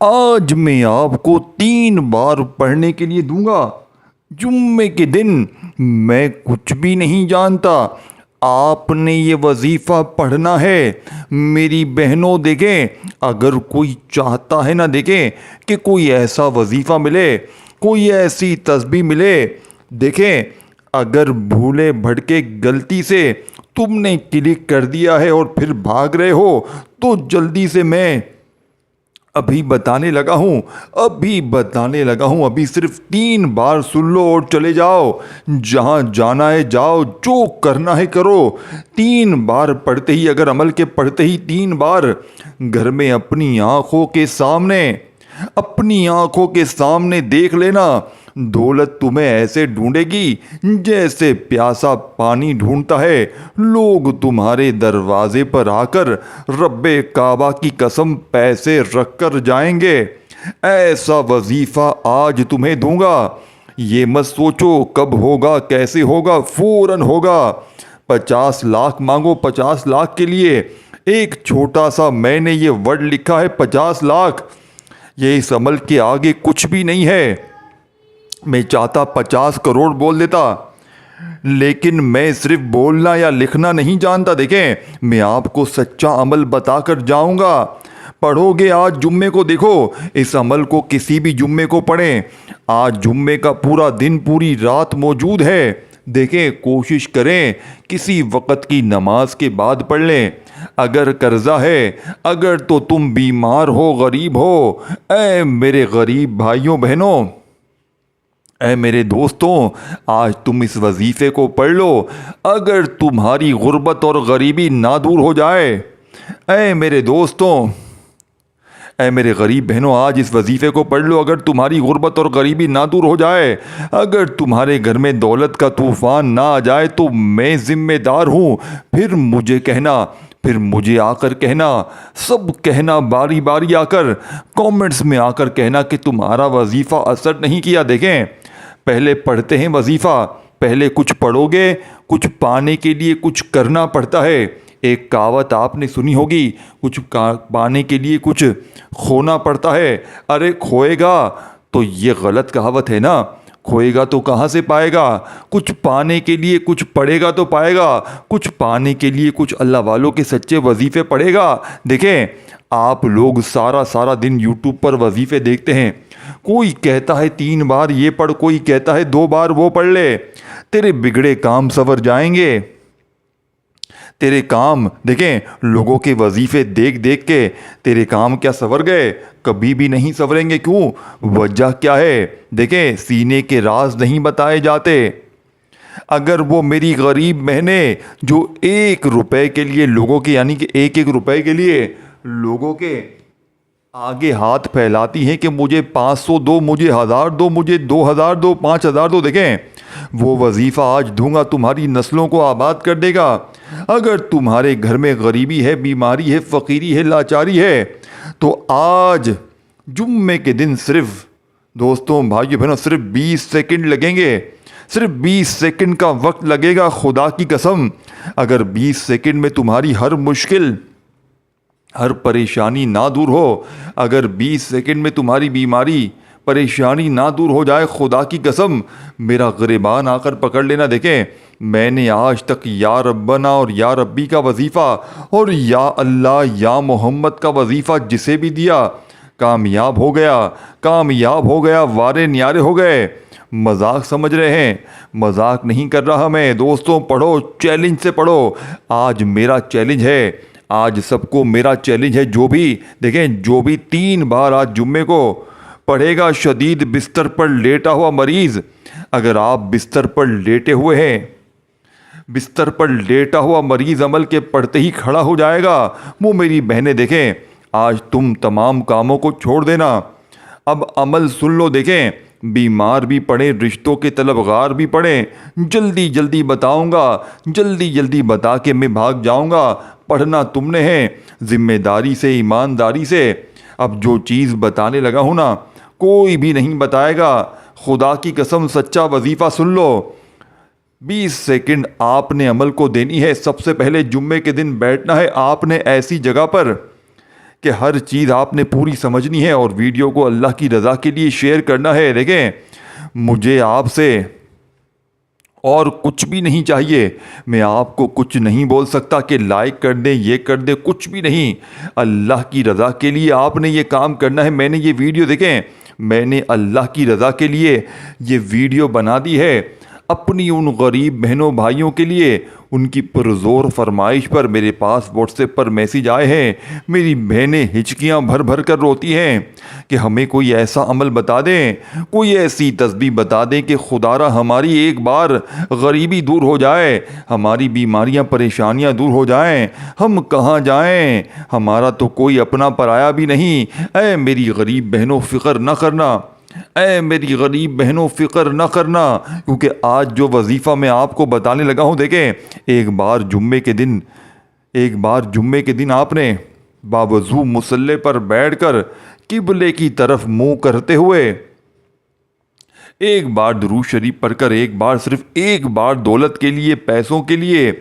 آج میں آپ کو 3 بار پڑھنے کے لیے دوں گا۔ جمعے کے دن میں کچھ بھی نہیں جانتا، آپ نے یہ وظیفہ پڑھنا ہے۔ میری بہنوں دیکھیں، اگر کوئی چاہتا ہے نا، دیکھیں کہ کوئی ایسا وظیفہ ملے، کوئی ایسی تسبیح ملے، دیکھیں اگر بھولے بھٹکے غلطی سے تم نے کلک کر دیا ہے اور پھر بھاگ رہے ہو، تو جلدی سے میں ابھی بتانے لگا ہوں، ابھی صرف 3 بار سن لو اور چلے جاؤ۔ جہاں جانا ہے جاؤ، جو کرنا ہے کرو۔ 3 بار پڑھتے ہی، اگر عمل کے پڑھتے ہی 3 بار گھر میں اپنی آنکھوں کے سامنے دیکھ لینا، دولت تمہیں ایسے ڈھونڈے گی جیسے پیاسا پانی ڈھونڈتا ہے۔ لوگ تمہارے دروازے پر آ کر رب کعبہ کی قسم پیسے رکھ کر جائیں گے۔ ایسا وظیفہ آج تمہیں دوں گا، یہ مت سوچو کب ہوگا کیسے ہوگا، فوراً ہوگا۔ 50 لاکھ مانگو، 50 لاکھ کے لیے ایک چھوٹا سا میں نے یہ ورڈ لکھا ہے 50 لاکھ، یہ اس عمل کے آگے کچھ بھی نہیں ہے۔ میں چاہتا 50 کروڑ بول دیتا، لیکن میں صرف بولنا یا لکھنا نہیں جانتا۔ دیکھیں، میں آپ کو سچا عمل بتا کر جاؤں گا۔ پڑھو گے آج جمعے کو، دیکھو اس عمل کو کسی بھی جمعے کو پڑھیں۔ آج جمعے کا پورا دن، پوری رات موجود ہے۔ دیکھیں، کوشش کریں کسی وقت کی نماز کے بعد پڑھ لیں۔ اگر قرضہ ہے، اگر تو تم بیمار ہو، غریب ہو، اے میرے غریب بھائیوں بہنوں، اے میرے دوستوں، آج تم اس وظیفے کو پڑھ لو۔ اگر تمہاری غربت اور غریبی نہ دور ہو جائے، اے میرے دوستوں، اے میرے غریب بہنوں، آج اس وظیفے کو پڑھ لو۔ اگر تمہاری غربت اور غریبی نہ دور ہو جائے، اگر تمہارے گھر میں دولت کا طوفان نہ آ جائے، تو میں ذمہ دار ہوں۔ پھر مجھے کہنا، پھر مجھے آ کر کہنا، سب کہنا باری باری آ کر، کامنٹس میں آ کر کہنا کہ تمہارا وظیفہ اثر نہیں کیا۔ دیکھیں، پہلے پڑھتے ہیں وظیفہ، پہلے کچھ پڑھو گے، کچھ پانے کے لیے کچھ کرنا پڑتا ہے۔ ایک کہاوت آپ نے سنی ہوگی، کچھ پانے کے لیے کچھ کھونا پڑتا ہے۔ ارے کھوئے گا تو یہ غلط کہاوت ہے نا، کھوئے گا تو کہاں سے پائے گا؟ کچھ پانے کے لیے کچھ پڑھے گا تو پائے گا، کچھ پانے کے لیے کچھ اللہ والوں کے سچے وظیفے پڑھے گا۔ دیکھیں، آپ لوگ سارا دن یوٹیوب پر وظیفے دیکھتے ہیں، کوئی کہتا ہے 3 بار یہ پڑھ، کوئی کہتا ہے 2 بار وہ پڑھ لے۔ تیرے بگڑے کام سنور جائیں گے، تیرے کام، دیکھیں لوگوں کے وظیفے دیکھ دیکھ کے تیرے کام کیا سنور گئے؟ کبھی بھی نہیں سنوریں گے۔ کیوں؟ وجہ کیا ہے؟ دیکھیں، سینے کے راز نہیں بتائے جاتے۔ اگر وہ میری غریب بہنیں جو 1 روپے کے لیے لوگوں کے، یعنی کہ 1 روپے کے لیے لوگوں کے آگے ہاتھ پھیلاتی ہیں کہ مجھے 500 دو، مجھے 1000 دو، مجھے 2000 دو، 5000 دو، دیکھیں وہ وظیفہ آج دوں گا، تمہاری نسلوں کو آباد کر دے گا۔ اگر تمہارے گھر میں غریبی ہے، بیماری ہے، فقیری ہے، لاچاری ہے، تو آج جمعے کے دن صرف، دوستوں بھائیو بہنوں، صرف 20 سیکنڈ لگیں گے، صرف 20 سیکنڈ کا وقت لگے گا، خدا کی قسم۔ اگر 20 سیکنڈ میں تمہاری ہر مشکل، ہر پریشانی نہ دور ہو، اگر 20 سیکنڈ میں تمہاری بیماری، پریشانی نہ دور ہو جائے، خدا کی قسم میرا گریبان آ کر پکڑ لینا۔ دیکھیں، میں نے آج تک یا ربنا اور یا ربی کا وظیفہ اور یا اللہ یا محمد کا وظیفہ جسے بھی دیا، کامیاب ہو گیا، وارے نیارے ہو گئے۔ مذاق سمجھ رہے ہیں؟ مذاق نہیں کر رہا میں۔ دوستوں پڑھو، چیلنج سے پڑھو۔ آج میرا چیلنج ہے، آج سب کو میرا چیلنج ہے، جو بھی 3 بار آج جمعے کو پڑھے گا، شدید بستر پر لیٹا ہوا مریض، اگر آپ بستر پر لیٹے ہوئے ہیں، بستر پر لیٹا ہوا مریض عمل کے پڑھتے ہی کھڑا ہو جائے گا۔ وہ میری بہنیں دیکھیں، آج تم تمام کاموں کو چھوڑ دینا، اب عمل سن لو۔ دیکھیں، بیمار بھی پڑھیں، رشتوں کے طلبگار بھی پڑھیں، جلدی بتاؤں گا، جلدی بتا کے میں بھاگ جاؤں گا۔ پڑھنا تم نے ہے، ذمہ داری سے، ایمانداری سے۔ اب جو چیز بتانے لگا ہوں نا، کوئی بھی نہیں بتائے گا، خدا کی قسم سچا وظیفہ سن لو۔ 20 سیکنڈ آپ نے عمل کو دینی ہے۔ سب سے پہلے جمعے کے دن بیٹھنا ہے آپ نے ایسی جگہ پر کہ ہر چیز آپ نے پوری سمجھنی ہے اور ویڈیو کو اللہ کی رضا کے لیے شیئر کرنا ہے۔ دیکھیں مجھے آپ سے اور کچھ بھی نہیں چاہیے، میں آپ کو کچھ نہیں بول سکتا کہ لائک کر دیں، یہ کر دیں، کچھ بھی نہیں۔ اللہ کی رضا کے لیے آپ نے یہ کام کرنا ہے۔ میں نے یہ ویڈیو دیکھیں، میں نے اللہ کی رضا کے لیے یہ ویڈیو بنا دی ہے، اپنی ان غریب بہنوں بھائیوں کے لیے۔ ان کی پرزور فرمائش پر میرے پاس واٹس ایپ پر میسیج آئے ہیں، میری بہنیں ہچکیاں بھر بھر کر روتی ہیں کہ ہمیں کوئی ایسا عمل بتا دیں، کوئی ایسی تسبیح بتا دیں کہ خدارا ہماری ایک بار غریبی دور ہو جائے، ہماری بیماریاں پریشانیاں دور ہو جائیں، ہم کہاں جائیں، ہمارا تو کوئی اپنا پرایا بھی نہیں۔ اے میری غریب بہنوں فکر نہ کرنا، اے میری غریب بہنوں فکر نہ کرنا، کیونکہ آج جو وظیفہ میں آپ کو بتانے لگا ہوں، دیکھیں ایک بار جمعے کے دن آپ نے باوضو مصلی پر بیٹھ کر قبلے کی طرف منہ کرتے ہوئے ایک بار درود شریف پڑھ کر، ایک بار، صرف ایک بار دولت کے لیے، پیسوں کے لیے،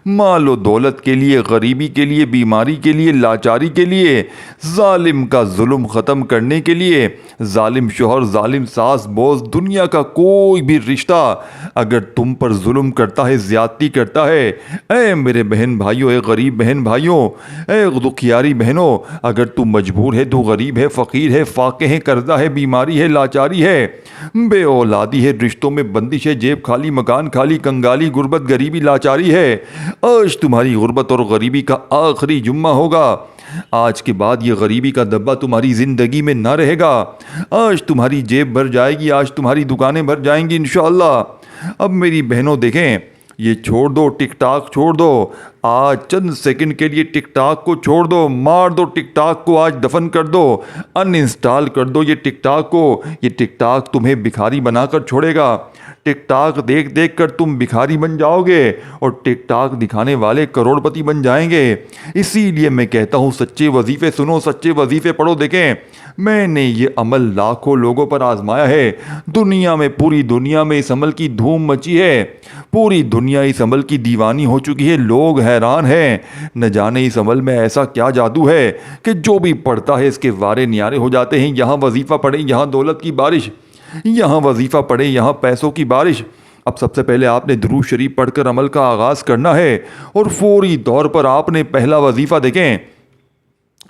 مال و دولت کے لیے، غریبی کے لیے، بیماری کے لیے، لاچاری کے لیے، ظالم کا ظلم ختم کرنے کے لیے، ظالم شوہر، ظالم ساس، بوس، دنیا کا کوئی بھی رشتہ اگر تم پر ظلم کرتا ہے، زیادتی کرتا ہے، اے میرے بہن بھائیوں، اے غریب بہن بھائیوں، اے دکھیاری بہنوں، اگر تم مجبور ہے، تو غریب ہے، فقیر ہے، فاقے ہے، قرضہ ہے، بیماری ہے، لاچاری ہے، بے اولادی ہے، رشتوں میں بندش ہے، جیب خالی، مکان خالی، کنگالی، غربت، غریبی، لاچاری ہے، آج تمہاری غربت اور غریبی کا آخری جمعہ ہوگا۔ آج کے بعد یہ غریبی کا دبا تمہاری زندگی میں نہ رہے گا۔ آج تمہاری جیب بھر جائے گی، آج تمہاری دکانیں بھر جائیں گی انشاءاللہ۔ اب میری بہنوں دیکھیں، یہ چھوڑ دو، ٹک ٹاک چھوڑ دو، آج چند سیکنڈ کے لیے ٹک ٹاک کو چھوڑ دو، مار دو ٹک ٹاک کو، آج دفن کر دو، ان انسٹال کر دو یہ ٹک ٹاک کو۔ یہ ٹک ٹاک تمہیں بھکاری بنا کر چھوڑے گا۔ ٹک ٹاک دیکھ دیکھ کر تم بھکاری بن جاؤ گے اور ٹک ٹاک دکھانے والے کروڑ پتی بن جائیں گے۔ اسی لیے میں کہتا ہوں سچے وظیفے سنو، سچے وظیفے پڑھو۔ دیکھیں میں نے یہ عمل لاکھوں لوگوں پر آزمایا ہے، دنیا میں، پوری دنیا میں اس عمل کی دھوم مچی ہے، پوری دنیا اس عمل کی دیوانی ہو چکی ہے، لوگ حیران ہیں، نہ جانے اس عمل میں ایسا کیا جادو ہے کہ جو بھی پڑھتا ہے اس کے وارے نیارے ہو جاتے ہیں۔ یہاں وظیفہ پڑھے، یہاں دولت کی بارش، یہاں وظیفہ پڑھے، یہاں پیسوں کی بارش۔ اب سب سے پہلے آپ نے درود شریف پڑھ کر عمل کا آغاز کرنا ہے اور فوری طور پر آپ نے پہلا وظیفہ، دیکھیں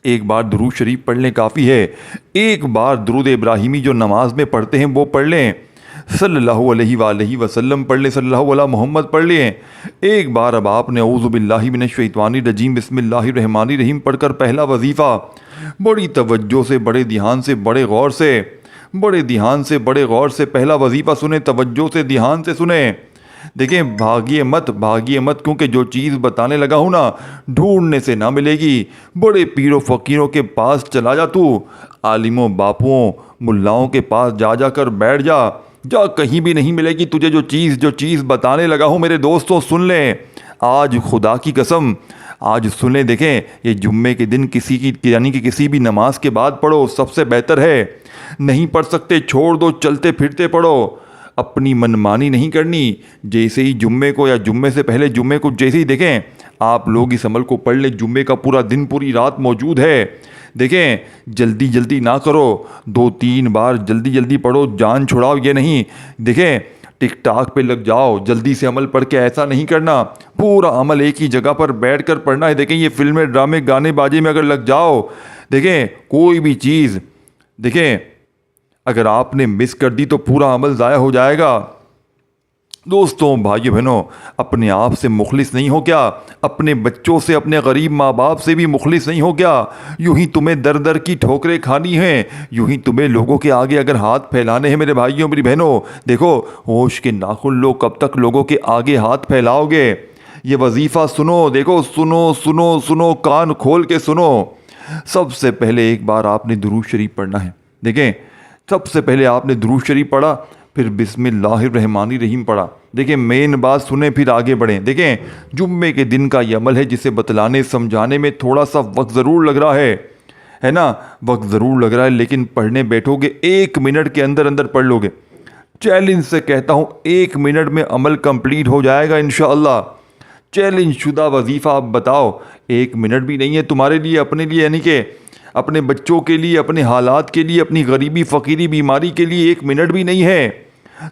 ایک بار درود شریف پڑھ لیں کافی ہے، ایک بار درود ابراہیمی جو نماز میں پڑھتے ہیں وہ پڑھ لیں، صلی اللہ علیہ وآلہ وسلم پڑھ لیں، صلی اللہ علیہ محمد پڑھ لیں ایک بار۔ اب آپ نے اعوذ باللہ من الشیطان الرجیم بسم اللہ الرحمن الرحیم پڑھ کر پہلا وظیفہ بڑی توجہ سے، بڑے دھیان سے، بڑے غور سے، بڑے دھیان سے، بڑے غور سے پہلا وظیفہ سنیں، توجہ سے، دھیان سے سنیں۔ دیکھیں بھاگیے مت، بھاگیے مت، کیونکہ جو چیز بتانے لگا ہوں نا ڈھونڈنے سے نہ ملے گی۔ بڑے پیروں فقیروں کے پاس چلا جا، تو عالموں، باپوؤں، ملاؤں کے پاس جا کر بیٹھ جا، کہیں بھی نہیں ملے گی تجھے جو چیز بتانے لگا ہوں۔ میرے دوستوں سن لیں، آج خدا کی قسم آج سن لیں۔ دیکھیں یہ جمعے کے دن یعنی کہ کسی بھی نماز کے بعد پڑھو، سب سے بہتر ہے۔ نہیں پڑھ سکتے چھوڑ دو، چلتے پھرتے پڑھو، اپنی منمانی نہیں کرنی۔ جیسے ہی جمعے کو یا جمعے سے پہلے جمعے کو جیسے ہی دیکھیں آپ لوگ اس عمل کو پڑھ لیں، جمعے کا پورا دن، پوری رات موجود ہے۔ دیکھیں جلدی نہ کرو، 2-3 بار جلدی پڑھو، جان چھڑاؤ یہ نہیں۔ دیکھیں ٹک ٹاک پہ لگ جاؤ، جلدی سے عمل پڑھ کے ایسا نہیں کرنا، پورا عمل ایک ہی جگہ پر بیٹھ کر پڑھنا ہے۔ دیکھیں یہ فلمیں، ڈرامے، گانے بازی میں اگر لگ جاؤ، دیکھیں کوئی بھی چیز، دیکھیں اگر آپ نے مس کر دی تو پورا عمل ضائع ہو جائے گا۔ دوستوں، بھائیو بہنوں، اپنے آپ سے مخلص نہیں ہو کیا؟ اپنے بچوں سے، اپنے غریب ماں باپ سے بھی مخلص نہیں ہو کیا؟ یوں ہی تمہیں در کی ٹھوکریں کھانی ہیں، یوں ہی تمہیں لوگوں کے آگے اگر ہاتھ پھیلانے ہیں۔ میرے بھائیوں، میری بہنوں، دیکھو ہوش کے ناخن لو، کب تک لوگوں کے آگے ہاتھ پھیلاؤ گے؟ یہ وظیفہ سنو، دیکھو سنو، کان کھول کے سنو۔ سب سے پہلے ایک بار آپ نے درود شریف پڑھنا ہے۔ دیکھیں سب سے پہلے آپ نے درود شریف پڑھا، پھر بسم اللہ الرحمن الرحیم پڑھا۔ دیکھیں مین بات سنیں پھر آگے بڑھیں۔ دیکھیں جمعے کے دن کا یہ عمل ہے جسے بتلانے سمجھانے میں تھوڑا سا وقت ضرور لگ رہا ہے نا، وقت ضرور لگ رہا ہے، لیکن پڑھنے بیٹھو گے 1 منٹ کے اندر پڑھ لو گے۔ چیلنج سے کہتا ہوں 1 منٹ میں عمل کمپلیٹ ہو جائے گا انشاءاللہ۔ چیلنج شدہ وظیفہ آپ بتاؤ، 1 منٹ بھی نہیں ہے تمہارے لیے، اپنے لیے، یعنی کہ اپنے بچوں کے لیے، اپنے حالات کے لیے، اپنی غریبی فقیری بیماری کے لیے 1 منٹ بھی نہیں ہے؟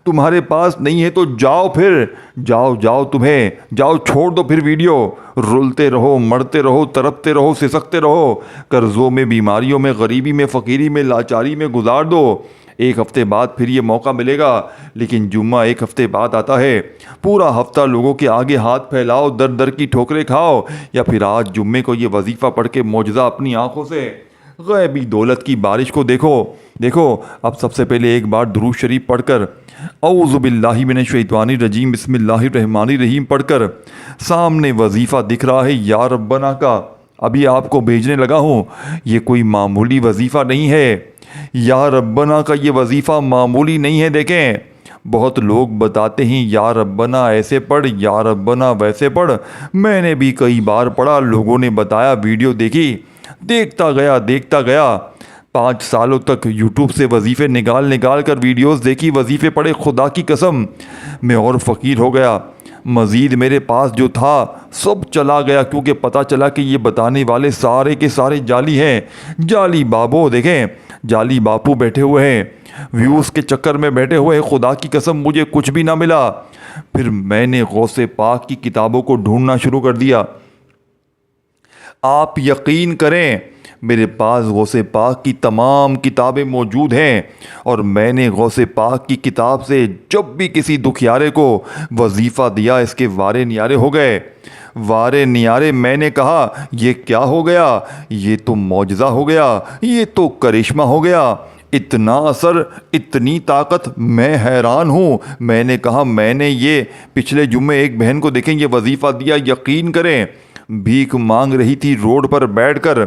تمہارے پاس نہیں ہے تو جاؤ، پھر جاؤ تمہیں جاؤ، چھوڑ دو پھر ویڈیو، رولتے رہو، مرتے رہو، تڑپتے رہو، سسکتے رہو، قرضوں میں، بیماریوں میں، غریبی میں، فقیری میں، لاچاری میں گزار دو۔ 1 ہفتے بعد پھر یہ موقع ملے گا، لیکن جمعہ 1 ہفتے بعد آتا ہے۔ پورا ہفتہ لوگوں کے آگے ہاتھ پھیلاؤ، در در کی ٹھوکریں کھاؤ، یا پھر آج جمعے کو یہ وظیفہ پڑھ کے معجزہ اپنی آنکھوں سے غیبی دولت کی بارش کو دیکھو۔ اب سب سے پہلے ایک بار درود شریف پڑھ کر، اعوذ باللہ من الشیطان الرجیم، بسم اللہ الرحمن الرحیم پڑھ کر، سامنے وظیفہ دکھ رہا ہے یا ربنا کا، ابھی آپ کو بھیجنے لگا ہوں۔ یہ کوئی معمولی وظیفہ نہیں ہے، یا ربنا کا یہ وظیفہ معمولی نہیں ہے۔ دیکھیں، بہت لوگ بتاتے ہیں یا ربنا ایسے پڑھ، یا ربنا ویسے پڑھ۔ میں نے بھی کئی بار پڑھا، لوگوں نے بتایا، ویڈیو دیکھی، دیکھتا گیا 5 سالوں تک یوٹیوب سے وظیفے نکال کر ویڈیوز دیکھی، وظیفے پڑھے، خدا کی قسم میں اور فقیر ہو گیا۔ مزید میرے پاس جو تھا سب چلا گیا، کیونکہ پتہ چلا کہ یہ بتانے والے سارے کے سارے جعلی ہیں، جعلی بابو۔ دیکھیں، جعلی باپو بیٹھے ہوئے ہیں، ویوز کے چکر میں بیٹھے ہوئے ہیں۔ خدا کی قسم مجھے کچھ بھی نہ ملا۔ پھر میں نے غوث پاک کی کتابوں کو ڈھونڈنا شروع کر دیا۔ آپ یقین کریں، میرے پاس غوث پاک کی تمام کتابیں موجود ہیں، اور میں نے غوث پاک کی کتاب سے جب بھی کسی دکھیارے کو وظیفہ دیا، اس کے وارے نیارے ہو گئے، وارے نیارے۔ میں نے کہا یہ کیا ہو گیا؟ یہ تو معجزہ ہو گیا، یہ تو کرشمہ ہو گیا، اتنا اثر، اتنی طاقت، میں حیران ہوں۔ میں نے کہا میں نے یہ پچھلے جمعے ایک بہن کو دیکھیں یہ وظیفہ دیا، یقین کریں بھیک مانگ رہی تھی، روڈ پر بیٹھ کر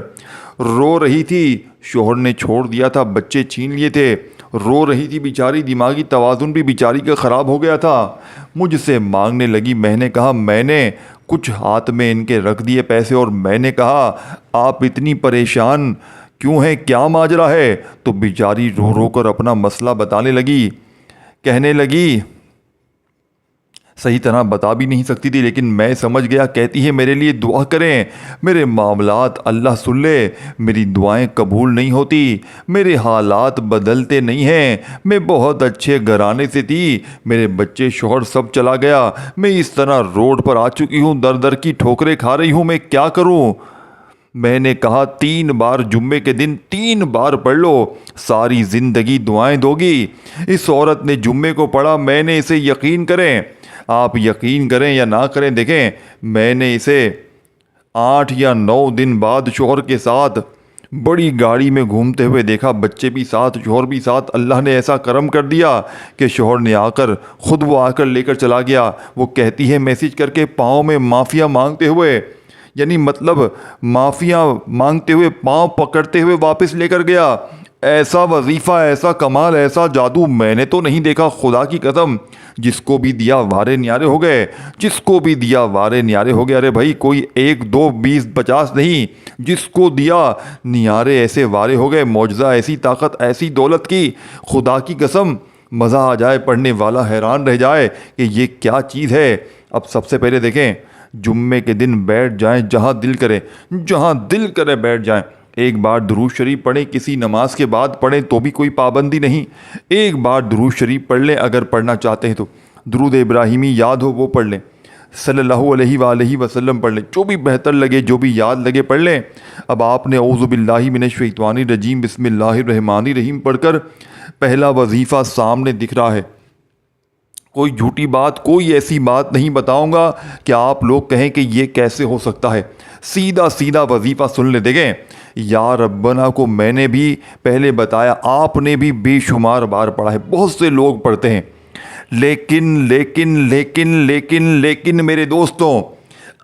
رو رہی تھی، شوہر نے چھوڑ دیا تھا، بچے چھین لیے تھے، رو رہی تھی بیچاری، دماغی توازن بھی بیچاری کا خراب ہو گیا تھا، مجھ سے مانگنے لگی۔ میں نے کہا میں نے کچھ ہاتھ میں ان کے رکھ دیے پیسے، اور میں نے کہا آپ اتنی پریشان کیوں ہیں، کیا ماجرا ہے؟ تو بیچاری رو رو کر اپنا مسئلہ بتانے لگی، کہنے لگی، صحیح طرح بتا بھی نہیں سکتی تھی، لیکن میں سمجھ گیا۔ کہتی ہے میرے لیے دعا کریں، میرے معاملات اللہ سن لے، میری دعائیں قبول نہیں ہوتی، میرے حالات بدلتے نہیں ہیں، میں بہت اچھے گھرانے سے تھی، میرے بچے، شوہر سب چلا گیا، میں اس طرح روڈ پر آ چکی ہوں، در در کی ٹھوکریں کھا رہی ہوں، میں کیا کروں؟ میں نے کہا 3 بار جمعے کے دن 3 بار پڑھ لو، ساری زندگی دعائیں دو گی۔ اس عورت نے جمعے کو پڑھا، میں نے اسے، یقین کریں، آپ یقین کریں یا نہ کریں، دیکھیں میں نے اسے 8 یا 9 دن بعد شوہر کے ساتھ بڑی گاڑی میں گھومتے ہوئے دیکھا، بچے بھی ساتھ، شوہر بھی ساتھ۔ اللہ نے ایسا کرم کر دیا کہ شوہر نے خود وہ آ کر لے کر چلا گیا۔ وہ کہتی ہے میسج کر کے، پاؤں میں مافیا مانگتے ہوئے، یعنی مطلب مافیا مانگتے ہوئے، پاؤں پکڑتے ہوئے واپس لے کر گیا۔ ایسا وظیفہ، ایسا کمال، ایسا جادو میں نے تو نہیں دیکھا، خدا کی قسم۔ جس کو بھی دیا وارے نیارے ہو گئے، جس کو بھی دیا وارے نیارے ہو گئے۔ ارے بھائی کوئی 1 2 20 50 نہیں، جس کو دیا نیارے ایسے وارے ہو گئے۔ معجزہ، ایسی طاقت، ایسی دولت کی، خدا کی قسم مزہ آ جائے، پڑھنے والا حیران رہ جائے کہ یہ کیا چیز ہے۔ اب سب سے پہلے دیکھیں، جمعے کے دن بیٹھ جائیں، جہاں دل کرے بیٹھ جائیں، ایک بار درود شریف پڑھیں، کسی نماز کے بعد پڑھیں تو بھی کوئی پابندی نہیں، ایک بار درود شریف پڑھ لیں، اگر پڑھنا چاہتے ہیں تو درود ابراہیمی یاد ہو وہ پڑھ لیں، صلی اللہ علیہ وآلہ وسلم پڑھ لیں، جو بھی بہتر لگے، جو بھی یاد لگے پڑھ لیں۔ اب آپ نے اعوذ باللہ من الشیطان الرجیم، بسم اللہ الرحمن الرحیم پڑھ کر پہلا وظیفہ سامنے دکھ رہا ہے۔ کوئی جھوٹی بات، کوئی ایسی بات نہیں بتاؤں گا کہ آپ لوگ کہیں کہ یہ کیسے ہو سکتا ہے، سیدھا وظیفہ سن لیں۔ دیکھیں، یا ربنا کو میں نے بھی پہلے بتایا، آپ نے بھی بے شمار بار پڑھا ہے، بہت سے لوگ پڑھتے ہیں، لیکن میرے دوستوں،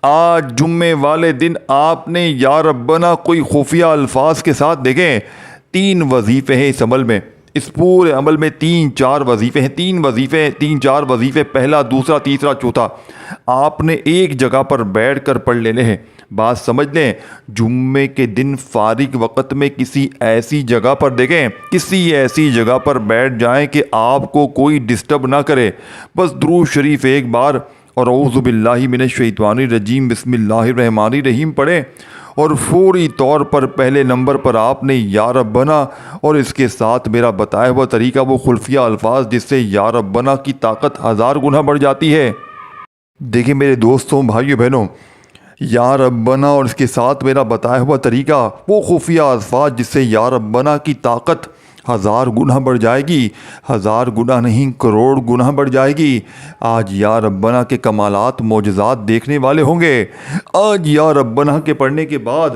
آج جمعے والے دن آپ نے یا ربنا کوئی خفیہ الفاظ کے ساتھ، دیکھیں 3 وظیفے ہیں اس عمل میں، اس پورے عمل میں 3-4 وظیفے ہیں، 3-4 وظیفے، پہلا، دوسرا، تیسرا، چوتھا، آپ نے ایک جگہ پر بیٹھ کر پڑھ لینے ہیں۔ بات سمجھ لیں، جمعے کے دن فارغ وقت میں کسی ایسی جگہ پر، دیکھیں کسی ایسی جگہ پر بیٹھ جائیں کہ آپ کو کوئی ڈسٹرب نہ کرے، بس درود شریف ایک بار اور اعوذ باللہ من الشیطان الرجیم، بسم اللہ الرحمن الرحیم پڑھیں، اور فوری طور پر پہلے نمبر پر آپ نے یا رب بنا اور اس کے ساتھ میرا بتایا ہوا طریقہ وہ خفیہ الفاظ جس سے یا رب بنا کی طاقت 1000 گنا بڑھ جاتی ہے۔ دیکھیں میرے دوستوں بھائیو بہنوں، یا رب بنا اور اس کے ساتھ میرا بتایا ہوا طریقہ وہ خفیہ الفاظ جس سے یا رب بنا کی طاقت 1000 گنا بڑھ جائے گی، 1000 گنا نہیں کروڑ گنا بڑھ جائے گی۔ آج یا ربنا کے کمالات معجزات دیکھنے والے ہوں گے۔ آج یا ربنا کے پڑھنے کے بعد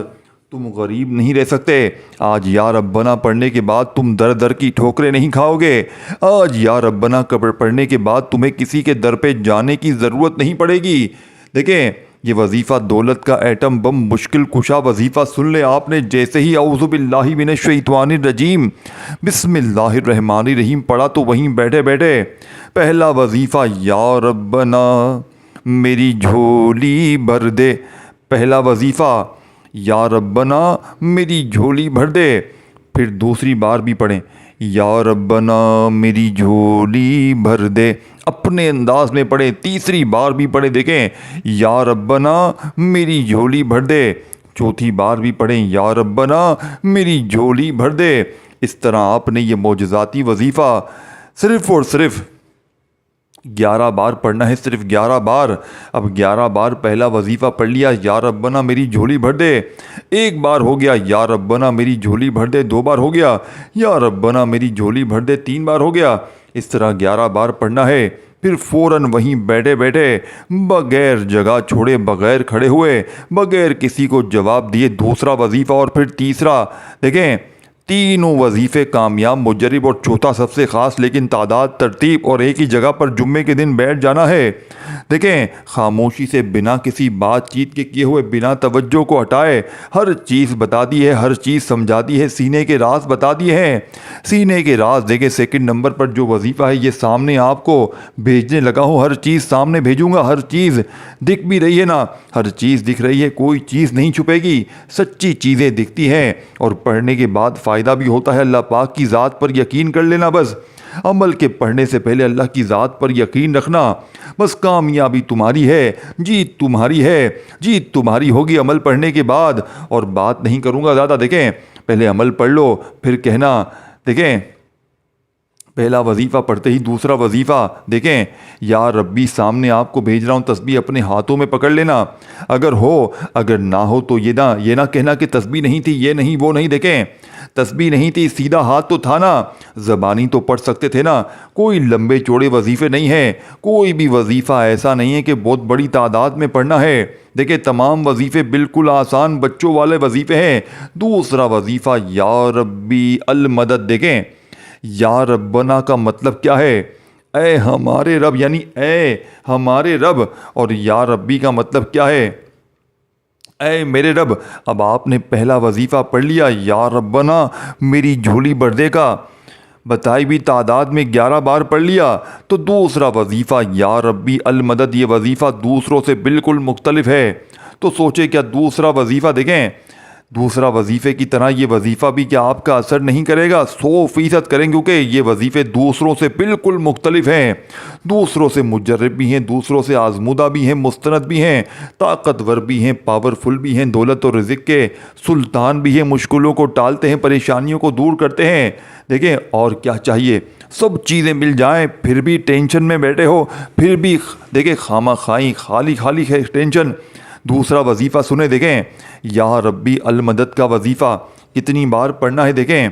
تم غریب نہیں رہ سکتے۔ آج یا ربنا پڑھنے کے بعد تم در در کی ٹھوکریں نہیں کھاؤ گے۔ آج یا ربنا پڑھنے کے بعد تمہیں کسی کے در پہ جانے کی ضرورت نہیں پڑے گی۔ دیکھیں یہ وظیفہ دولت کا ایٹم بم مشکل کشا وظیفہ سن لے آپ نے جیسے ہی اعوذ باللہ من الشیطان الرجیم بسم اللہ الرحمن الرحیم پڑھا تو وہیں بیٹھے بیٹھے پہلا وظیفہ یا ربنا میری جھولی بھر دے۔ پہلا وظیفہ یا ربنا میری جھولی بھر دے۔ پھر دوسری بار بھی پڑھیں یا ربنا میری جھولی بھر دے، اپنے انداز میں پڑھیں۔ تیسری بار بھی پڑھیں، دیکھیں یا ربنا میری جھولی بھر دے۔ چوتھی بار بھی پڑھیں یا ربنا میری جھولی بھر دے۔ اس طرح آپ نے یہ معجزاتی وظیفہ صرف اور صرف 11 بار پڑھنا ہے، صرف 11 بار۔ اب 11 بار پہلا وظیفہ پڑھ لیا یا ربنا میری جھولی بھر دے، ایک بار ہو گیا یا ربنا میری جھولی بھر دے، 2 بار ہو گیا یا ربنا میری جھولی بھر دے، 3 بار ہو گیا۔ اس طرح 11 بار پڑھنا ہے۔ پھر فوراً وہیں بیٹھے بیٹھے بغیر جگہ چھوڑے، بغیر کھڑے ہوئے، بغیر کسی کو جواب دیے دوسرا وظیفہ اور پھر تیسرا۔ دیکھیں تینوں وظیفے کامیاب مجرب اور چوتھا سب سے خاص، لیکن تعداد ترتیب اور ایک ہی جگہ پر جمعے کے دن بیٹھ جانا ہے۔ دیکھیں خاموشی سے بنا کسی بات چیت کے کیے ہوئے، بنا توجہ کو ہٹائے ہر چیز بتا دی ہے، ہر چیز سمجھا دی ہے، سینے کے راز بتا دیے ہیں۔ سینے کے راز دیکھیں سیکنڈ نمبر پر جو وظیفہ ہے یہ سامنے آپ کو بھیجنے لگا ہوں، ہر چیز سامنے بھیجوں گا، ہر چیز دکھ بھی رہی ہے نا، ہر چیز دکھ رہی ہے، کوئی چیز نہیں چھپے گی، سچی چیزیں دکھتی ہیں اور پڑھنے کے بعد فائدہ بھی ہوتا ہے۔ اللہ پاک کی ذات پر یقین کر لینا، بس عمل کے پڑھنے سے پہلے اللہ کی ذات پر یقین رکھنا، بس کامیابی تمہاری ہے، جیت تمہاری ہے، جیت تمہاری ہوگی عمل پڑھنے کے بعد۔ اور بات نہیں کروں گا زیادہ، دیکھیں پہلے عمل پڑھ لو پھر کہنا۔ دیکھیں پہلا وظیفہ پڑھتے ہی دوسرا وظیفہ دیکھیں یا ربی سامنے آپ کو بھیج رہا ہوں، تسبیح اپنے ہاتھوں میں پکڑ لینا، اگر ہو اگر نہ ہو تو یہ نہ کہنا کہ تسبیح نہیں تھی، یہ نہیں وہ نہیں۔ دیکھیں تسبیح نہیں تھی، سیدھا ہاتھ تو تھا نا، زبانی تو پڑھ سکتے تھے نا۔ کوئی لمبے چوڑے وظیفے نہیں ہیں، کوئی بھی وظیفہ ایسا نہیں ہے کہ بہت بڑی تعداد میں پڑھنا ہے۔ دیکھیں تمام وظیفے بالکل آسان بچوں والے وظیفے ہیں۔ دوسرا وظیفہ یا ربی المدد، دیکھیں یا ربنا کا مطلب کیا ہے؟ اے ہمارے رب، یعنی اے ہمارے رب، اور یا ربی کا مطلب کیا ہے؟ اے میرے رب۔ اب آپ نے پہلا وظیفہ پڑھ لیا یا ربنا میری جھولی بھر دے کا، بتائی بھی تعداد میں 11 بار پڑھ لیا، تو دوسرا وظیفہ یا ربی المدد، یہ وظیفہ دوسروں سے بالکل مختلف ہے۔ تو سوچے کیا دوسرا وظیفہ، دیکھیں دوسرا وظیفے کی طرح یہ وظیفہ بھی کیا آپ کا اثر نہیں کرے گا؟ 100% کریں، کیونکہ یہ وظیفے دوسروں سے بالکل مختلف ہیں، دوسروں سے مجرب بھی ہیں، دوسروں سے آزمودہ بھی ہیں، مستند بھی ہیں، طاقتور بھی ہیں، پاورفل بھی ہیں، دولت اور رزق کے سلطان بھی ہیں، مشکلوں کو ٹالتے ہیں، پریشانیوں کو دور کرتے ہیں۔ دیکھیں اور کیا چاہیے؟ سب چیزیں مل جائیں پھر بھی ٹینشن میں بیٹھے ہو، پھر بھی دیکھیں خامہ خائی خالی ہے ٹینشن۔ دوسرا وظیفہ سنیں، دیکھیں یا ربی المدد کا وظیفہ کتنی بار پڑھنا ہے؟ دیکھیں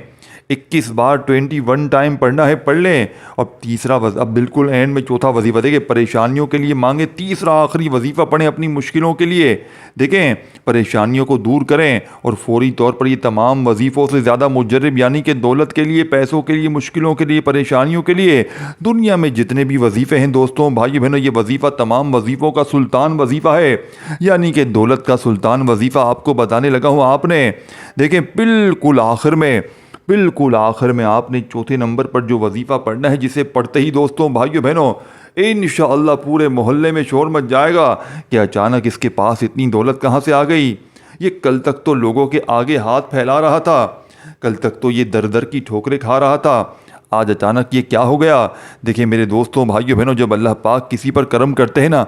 21 بار 21 ٹائم پڑھنا ہے، پڑھ لیں۔ اب تیسرا اب بالکل اینڈ میں چوتھا وظیفہ دیکھیں پریشانیوں کے لیے مانگیں، تیسرا آخری وظیفہ پڑھیں اپنی مشکلوں کے لیے، دیکھیں پریشانیوں کو دور کریں۔ اور فوری طور پر یہ تمام وظیفوں سے زیادہ مجرب، یعنی کہ دولت کے لیے، پیسوں کے لیے، مشکلوں کے لیے، پریشانیوں کے لیے دنیا میں جتنے بھی وظیفے ہیں دوستوں بھائی بہنوں، یہ وظیفہ تمام وظیفوں کا سلطان وظیفہ ہے، یعنی کہ دولت کا سلطان وظیفہ آپ کو بتانے لگا ہوں۔ آپ نے دیکھیں بالکل آخر میں آپ نے چوتھے نمبر پر جو وظیفہ پڑھنا ہے، جسے پڑھتے ہی دوستوں بھائیو بہنوں انشاءاللہ پورے محلے میں شور مچ جائے گا کہ اچانک اس کے پاس اتنی دولت کہاں سے آ گئی؟ یہ کل تک تو لوگوں کے آگے ہاتھ پھیلا رہا تھا، کل تک تو یہ در در کی ٹھوکریں کھا رہا تھا، آج اچانک یہ کیا ہو گیا؟ دیکھیں میرے دوستوں بھائیو بہنوں، جب اللہ پاک کسی پر کرم کرتے ہیں نا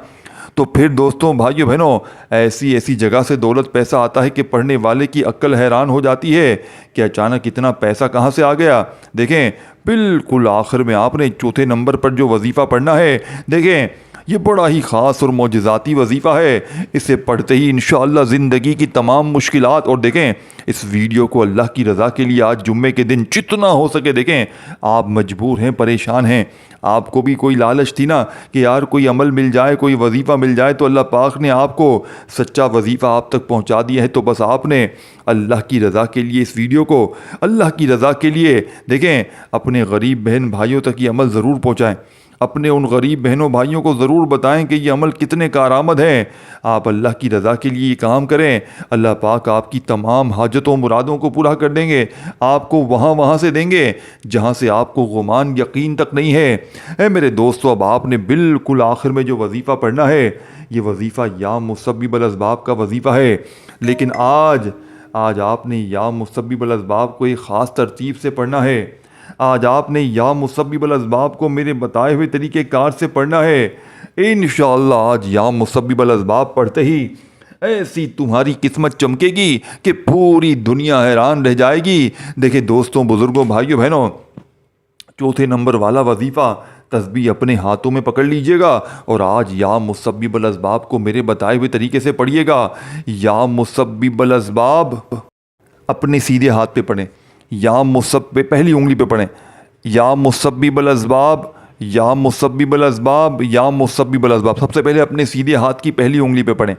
تو پھر دوستوں بھائیوں بہنوں ایسی جگہ سے دولت پیسہ آتا ہے کہ پڑھنے والے کی عقل حیران ہو جاتی ہے کہ اچانک اتنا پیسہ کہاں سے آ گیا۔ دیکھیں بالکل آخر میں آپ نے چوتھے نمبر پر جو وظیفہ پڑھنا ہے، دیکھیں یہ بڑا ہی خاص اور معجزاتی وظیفہ ہے۔ اسے پڑھتے ہی انشاءاللہ زندگی کی تمام مشکلات، اور دیکھیں اس ویڈیو کو اللہ کی رضا کے لیے آج جمعے کے دن جتنا ہو سکے، دیکھیں آپ مجبور ہیں، پریشان ہیں، آپ کو بھی کوئی لالچ تھی نا کہ یار کوئی عمل مل جائے، کوئی وظیفہ مل جائے، تو اللہ پاک نے آپ کو سچا وظیفہ آپ تک پہنچا دیا ہے۔ تو بس آپ نے اللہ کی رضا کے لیے اس ویڈیو کو اللہ کی رضا کے لیے دیکھیں اپنے غریب بہن بھائیوں تک یہ عمل ضرور پہنچائیں، اپنے ان غریب بہنوں بھائیوں کو ضرور بتائیں کہ یہ عمل کتنے کارآمد ہیں۔ آپ اللہ کی رضا کے لیے یہ کام کریں، اللہ پاک آپ کی تمام حاجتوں مرادوں کو پورا کر دیں گے، آپ کو وہاں سے دیں گے جہاں سے آپ کو گمان یقین تک نہیں ہے۔ اے میرے دوستو، اب آپ نے بالکل آخر میں جو وظیفہ پڑھنا ہے، یہ وظیفہ یا مسبب الاسباب کا وظیفہ ہے، لیکن آج آپ نے یا مسبب الاسباب کو ایک خاص ترتیب سے پڑھنا ہے۔ آج آپ نے یا مسبب الاسباب کو میرے بتائے ہوئے طریقہ کار سے پڑھنا ہے۔ انشاءاللہ آج یا مسبب الاسباب پڑھتے ہی ایسی تمہاری قسمت چمکے گی کہ پوری دنیا حیران رہ جائے گی۔ دیکھیں دوستوں، بزرگوں، بھائیوں بہنوں، چوتھے نمبر والا وظیفہ تسبیح اپنے ہاتھوں میں پکڑ لیجئے گا اور آج یا مسبب الاسباب کو میرے بتائے ہوئے طریقے سے پڑھیے گا۔ یا مسبب الاسباب اپنے سیدھے ہاتھ پہ پڑھیں، یا مسبب پہلی انگلی پہ پڑھیں، یا مسبب الاسباب، یا مسبب الاسباب، یا مسبب الاسباب، سب سے پہلے اپنے سیدھے ہاتھ کی پہلی انگلی پہ پڑھیں۔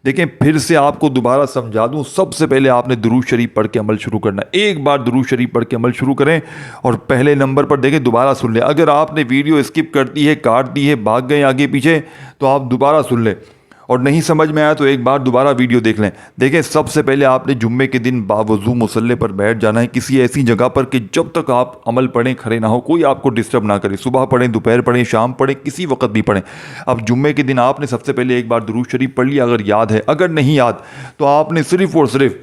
دیکھیں پھر سے آپ کو دوبارہ سمجھا دوں، سب سے پہلے آپ نے درود شریف پڑھ کے عمل شروع کرنا ہے۔ ایک بار درود شریف پڑھ کے عمل شروع کریں اور پہلے نمبر پر دیکھیں دوبارہ سن لیں۔ اگر آپ نے ویڈیو اسکپ کر دی ہے، کاٹ دی ہے، بھاگ گئے آگے پیچھے، تو آپ دوبارہ سن لیں، اور نہیں سمجھ میں آیا تو ایک بار دوبارہ ویڈیو دیکھ لیں۔ دیکھیں سب سے پہلے آپ نے جمعے کے دن باوضو مصلی پر بیٹھ جانا ہے، کسی ایسی جگہ پر کہ جب تک آپ عمل پڑھیں کھڑے نہ ہو، کوئی آپ کو ڈسٹرب نہ کرے۔ صبح پڑھیں، دوپہر پڑھیں، شام پڑھیں، کسی وقت بھی پڑھیں۔ اب جمعے کے دن آپ نے سب سے پہلے ایک بار درود شریف پڑھ لیا اگر یاد ہے، اگر نہیں یاد تو آپ نے صرف اور صرف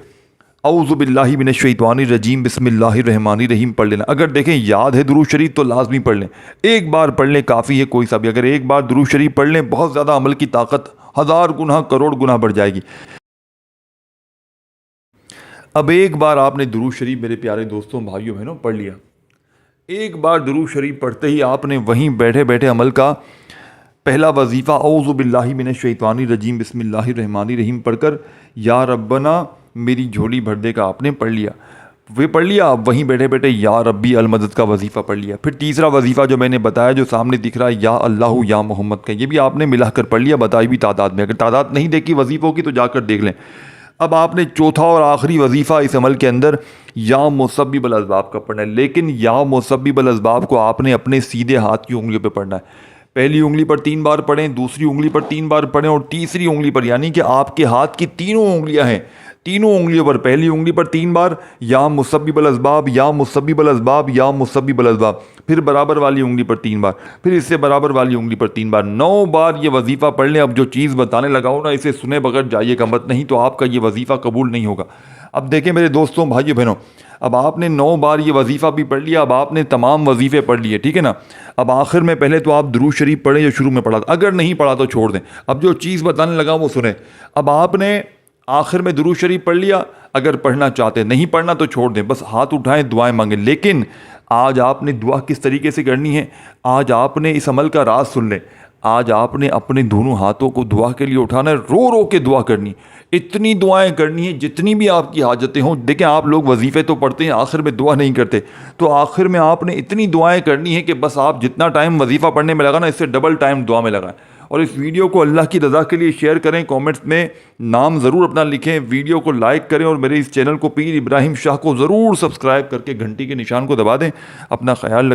اعوذ باللہ من الشیطان الرجیم بسم اللہ الرحمن الرحیم پڑھ لینا۔ اگر دیکھیں یاد ہے درود شریف تو لازمی پڑھ لیں، ایک بار پڑھ لیں کافی ہے، کوئی سا بھی اگر ایک بار درود شریف پڑھ لیں بہت زیادہ عمل کی طاقت 1000 گنا کروڑ گنا بڑھ جائے گی۔ اب ایک بار آپ نے درود شریف میرے پیارے دوستوں بھائیوں بہنوں پڑھ لیا، ایک بار درود شریف پڑھتے ہی آپ نے وہیں بیٹھے بیٹھے عمل کا پہلا وظیفہ اعوذ باللہ من الشیطان الرجیم بسم اللہ الرحمن الرحیم پڑھ کر یا ربنا میری جھولی بھر دے کا آپ نے پڑھ لیا، وہ پڑھ لیا۔ آپ وہیں بیٹھے بیٹھے یا ربی المدد کا وظیفہ پڑھ لیا۔ پھر تیسرا وظیفہ جو میں نے بتایا جو سامنے دکھ رہا ہے یا اللہ یا محمد کا، یہ بھی آپ نے ملا کر پڑھ لیا بتائی بھی تعداد میں۔ اگر تعداد نہیں دیکھی وظیفوں کی تو جا کر دیکھ لیں۔ اب آپ نے چوتھا اور آخری وظیفہ اس عمل کے اندر یا مسبب الاسباب کا پڑھنا ہے، لیکن یا مسبب الاسباب کو آپ نے اپنے سیدھے ہاتھ کی انگلیوں پہ پڑھنا ہے۔ پہلی انگلی پر 3 بار پڑھیں، دوسری انگلی پر 3 بار پڑھیں اور تیسری انگلی پر، یعنی کہ آپ کے ہاتھ کی تینوں انگلیاں ہیں، تینوں انگلیوں پر پہلی انگلی پر 3 بار یا مسبب الاسباب یا مسبب الاسباب یا مسبب الاسباب، پھر برابر والی انگلی پر 3 بار، پھر اس سے برابر والی انگلی پر 3 بار، 9 بار یہ وظیفہ پڑھ لیں۔ اب جو چیز بتانے لگا ہوں نا اسے سنے بغیر جائیے گا مت، نہیں تو آپ کا یہ وظیفہ قبول نہیں ہوگا۔ اب دیکھیں میرے دوستوں بھائیو بہنوں، اب آپ نے 9 بار یہ وظیفہ بھی پڑھ لیا، اب آپ نے تمام وظیفے پڑھ لیے، ٹھیک ہے نا۔ اب آخر میں پہلے تو آپ درود شریف پڑھیں جو شروع میں پڑھا تھا، اگر نہیں پڑھا تو چھوڑ دیں، اب جو چیز بتانے لگا وہ سنیں۔ اب آپ نے آخر میں درود شریف پڑھ لیا، اگر پڑھنا چاہتے نہیں پڑھنا تو چھوڑ دیں، بس ہاتھ اٹھائیں دعائیں مانگیں۔ لیکن آج آپ نے دعا کس طریقے سے کرنی ہے، آج آپ نے اس عمل کا راز سن لیں۔ آج آپ نے اپنے دونوں ہاتھوں کو دعا کے لیے اٹھانا ہے، رو رو کے دعا کرنی، اتنی دعائیں کرنی ہیں جتنی بھی آپ کی حاجتیں ہوں۔ دیکھیں آپ لوگ وظیفے تو پڑھتے ہیں آخر میں دعا نہیں کرتے، تو آخر میں آپ نے اتنی دعائیں کرنی ہے کہ بس آپ جتنا ٹائم وظیفہ پڑھنے میں لگا نا اس سے ڈبل ٹائم دعا میں لگائیں۔ اور اس ویڈیو کو اللہ کی رضا کے لیے شیئر کریں، کومنٹس میں نام ضرور اپنا لکھیں، ویڈیو کو لائک کریں اور میرے اس چینل کو پیر ابراہیم شاہ کو ضرور سبسکرائب کر کے گھنٹی کے نشان کو دبا دیں۔ اپنا خیال رکھیں۔